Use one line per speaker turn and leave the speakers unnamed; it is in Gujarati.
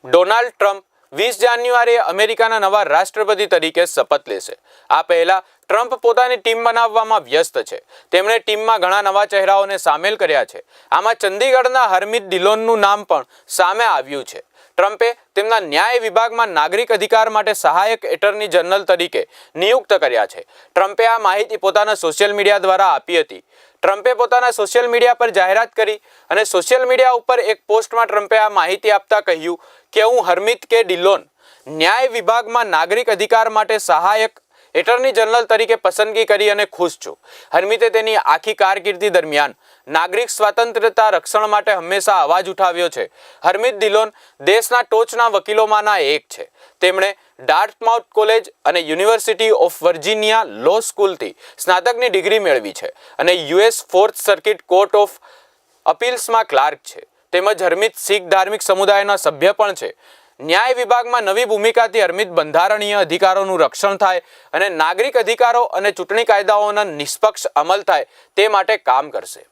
ડોનાલ્ડ ટ્રમ્પ 20 જાન્યુઆરીએ અમેરિકાના નવા રાષ્ટ્રપતિ તરીકે શપથ લેશે। આ પહેલા ટ્રમ્પ પોતાની ટીમ બનાવવામાં વ્યસ્ત છે। તેમણે ટીમમાં ઘણા નવા ચહેરાઓને સામેલ કર્યા છે। આમાં ચંદીગઢના હરમિત ડિલોનનું નામ પણ સામે આવ્યું છે। ટ્રમ્પે તેમના ન્યાય વિભાગમાં નાગરિક અધિકાર માટે સહાયક એટર્ની જનરલ તરીકે નિયુક્ત કર્યા છે। ટ્રમ્પે આ માહિતી પોતાના સોશિયલ મીડિયા દ્વારા આપી હતી। ટ્રમ્પે પોતાના સોશિયલ મીડિયા પર જાહેરાત કરી અને સોશિયલ મીડિયા ઉપર એક પોસ્ટમાં ટ્રમ્પે આ માહિતી આપતા કહ્યું કે હું હરમિત કે ડિલોન ન્યાય વિભાગમાં નાગરિક અધિકાર માટે સહાયક એટર્ની જનરલ તરીકે પસંદગી કરી અને ખુશ છું। હરમિતે તેની આખી કારકિર્દી દરમિયાન નાગરિક સ્વાતંત્ર્યતા રક્ષણ માટે હંમેશા અવાજ ઉઠાવ્યો છે। હરમિત ડિલોન દેશના ટોચના વકીલોમાંના એક છે। તેમણે ડાર્ટમાઉથ કોલેજ અને યુનિવર્સિટી ઓફ વર્જિનિયા લો સ્કૂલથી સ્નાતકની ડિગ્રી મેળવી છે અને US fourth circuit court of અપીલ્સમાં ક્લાર્ક છે। તેમજ હરમિત શીખ ધાર્મિક સમુદાયના સભ્ય પણ છે। ન્યાય વિભાગમાં નવી ભૂમિકાથી હરમિત બંધારણીય અધિકારોનું રક્ષણ થાય અને નાગરિક અધિકારો અને ચૂંટણી કાયદાઓના નિષ્પક્ષ અમલ થાય તે માટે કામ કરશે।